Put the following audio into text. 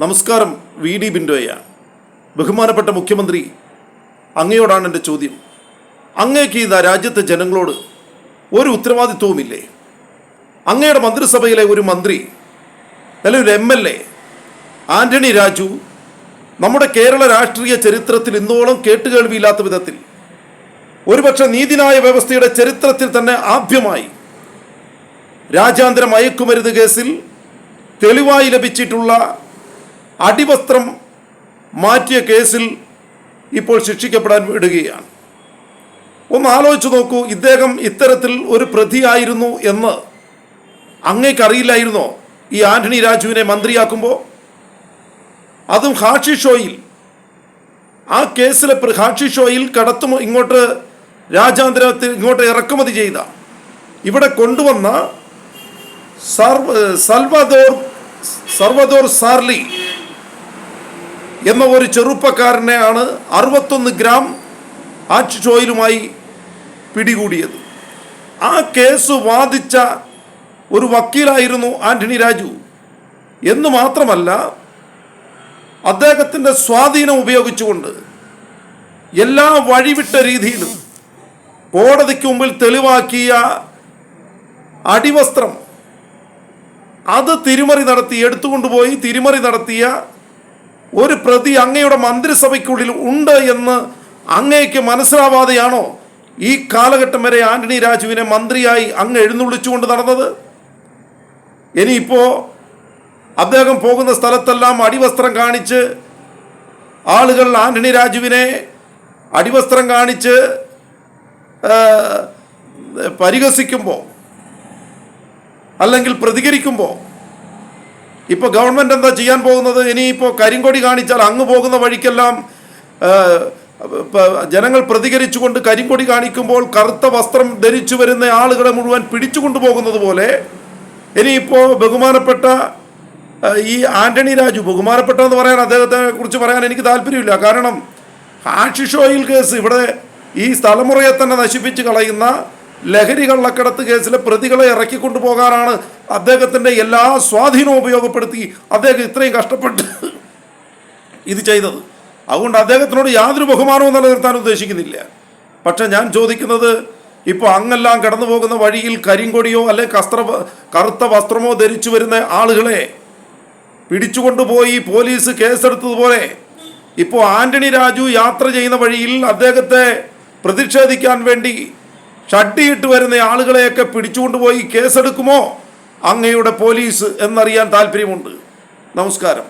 നമസ്കാരം. വി.ഡി. ബിന്റോയാണ്. ബഹുമാനപ്പെട്ട മുഖ്യമന്ത്രി, അങ്ങയോടാണ് എൻ്റെ ചോദ്യം. അങ്ങേക്ക് ഈ രാജ്യത്തെ ജനങ്ങളോട് ഒരു ഉത്തരവാദിത്വവുമില്ലേ? അങ്ങയുടെ മന്ത്രിസഭയിലെ ഒരു മന്ത്രി അല്ലെങ്കിൽ ഒരു MLA ആന്റണി രാജു നമ്മുടെ കേരള രാഷ്ട്രീയ ചരിത്രത്തിൽ ഇന്നോളം കേട്ടുകേൾവിയില്ലാത്ത വിധത്തിൽ, ഒരുപക്ഷെ നീതിന്യായ വ്യവസ്ഥയുടെ ചരിത്രത്തിൽ തന്നെ ആദ്യമായി രാജ്യാന്തര മയക്കുമരുന്ന് കേസിൽ തെളിവായി ലഭിച്ചിട്ടുള്ള അടിവസ്ത്രം മാറ്റിയ കേസിൽ ഇപ്പോൾ ശിക്ഷിക്കപ്പെടാൻ വിടുകയാണ്. ഒന്ന് ആലോചിച്ച് നോക്കൂ, ഇദ്ദേഹം ഇത്തരത്തിൽ ഒരു പ്രതിയായിരുന്നു എന്ന് അങ്ങേക്കറിയില്ലായിരുന്നോ ഈ ആന്റണി രാജുവിനെ മന്ത്രിയാക്കുമ്പോൾ? അതും ഹാഷിഷ് ഓയിൽ, ആ കേസിലെ ഹാഷിഷ് ഓയിൽ ഇങ്ങോട്ട് രാജ്യാന്തരത്തിൽ ഇങ്ങോട്ട് ഇറക്കുമതി ചെയ്ത, ഇവിടെ കൊണ്ടുവന്ന സർവദോർ സാർലി എന്ന ഒരു ചെറുപ്പക്കാരനെയാണ് 61 ഗ്രാം ഹാഷിഷ് ഓയിലുമായി പിടികൂടിയത്. ആ കേസ് വാദിച്ച ഒരു വക്കീലായിരുന്നു ആന്റണി രാജു എന്ന് മാത്രമല്ല, അദ്ദേഹത്തിൻ്റെ സ്വാധീനം ഉപയോഗിച്ചുകൊണ്ട് എല്ലാ വഴിവിട്ട രീതിയിലും കോടതിക്ക് മുമ്പിൽ തെളിവാക്കിയ അടിവസ്ത്രം അത് എടുത്തുകൊണ്ടുപോയി തിരിമറി നടത്തിയ ഒരു പ്രതി അങ്ങയുടെ മന്ത്രിസഭയ്ക്കുള്ളിൽ ഉണ്ട് എന്ന് അങ്ങേക്ക് മനസ്സിലാവാതെയാണോ ഈ കാലഘട്ടം വരെ ആന്റണി രാജുവിനെ മന്ത്രിയായി അങ്ങ് എഴുന്നള്ളിച്ചുകൊണ്ട് നടന്നത്? ഇനിയിപ്പോൾ അദ്ദേഹം പോകുന്ന സ്ഥലത്തെല്ലാം അടിവസ്ത്രം കാണിച്ച് ആളുകൾ ആന്റണി രാജുവിനെ അടിവസ്ത്രം കാണിച്ച് പരിഹസിക്കുമ്പോൾ അല്ലെങ്കിൽ പ്രതികരിക്കുമ്പോൾ ഇപ്പോൾ ഗവൺമെൻറ് എന്താ ചെയ്യാൻ പോകുന്നത്? ഇനിയിപ്പോൾ കരിങ്കൊടി കാണിച്ചാൽ അങ്ങ് പോകുന്ന വഴിക്കെല്ലാം ജനങ്ങൾ പ്രതികരിച്ചുകൊണ്ട് കരിങ്കൊടി കാണിക്കുമ്പോൾ കറുത്ത വസ്ത്രം ധരിച്ചു വരുന്ന ആളുകളെ മുഴുവൻ പിടിച്ചുകൊണ്ടു പോകുന്നത് പോലെ ഇനിയിപ്പോൾ ബഹുമാനപ്പെട്ട ഈ ആന്റണി രാജു, ബഹുമാനപ്പെട്ടെന്ന് പറയാൻ അദ്ദേഹത്തെ കുറിച്ച് പറയാൻ എനിക്ക് താല്പര്യമില്ല. കാരണം ഹാഷിഷ് ഓയിൽ കേസ് ഇവിടെ ഈ തലമുറയെ തന്നെ നശിപ്പിച്ച് കളയുന്ന ലഹരി കള്ളക്കടത്ത് കേസിലെ പ്രതികളെ ഇറക്കിക്കൊണ്ടു പോകാനാണ് അദ്ദേഹത്തിൻ്റെ എല്ലാ സ്വാധീനവും ഉപയോഗപ്പെടുത്തി അദ്ദേഹം ഇത്രയും കഷ്ടപ്പെട്ട് ഇത് ചെയ്തത്. അതുകൊണ്ട് അദ്ദേഹത്തിനോട് യാതൊരു ബഹുമാനവും നിലനിർത്താൻ ഉദ്ദേശിക്കുന്നില്ല. പക്ഷെ ഞാൻ ചോദിക്കുന്നത്, ഇപ്പോൾ അങ്ങെല്ലാം കടന്നു പോകുന്ന വഴിയിൽ കരിങ്കൊടിയോ അല്ലെങ്കിൽ കറുത്ത വസ്ത്രമോ ധരിച്ചു വരുന്ന ആളുകളെ പിടിച്ചുകൊണ്ടുപോയി പോലീസ് കേസെടുത്തതുപോലെ ഇപ്പോൾ ആന്റണി രാജു യാത്ര ചെയ്യുന്ന വഴിയിൽ അദ്ദേഹത്തെ പ്രതിഷേധിക്കാൻ വേണ്ടി ഷഡ്ഡിയിട്ട് വരുന്ന ആളുകളെയൊക്കെ പിടിച്ചുകൊണ്ടുപോയി കേസെടുക്കുമോ അങ്ങയുടെ പോലീസ് എന്നറിയാൻ താല്പര്യമുണ്ട്. നമസ്കാരം.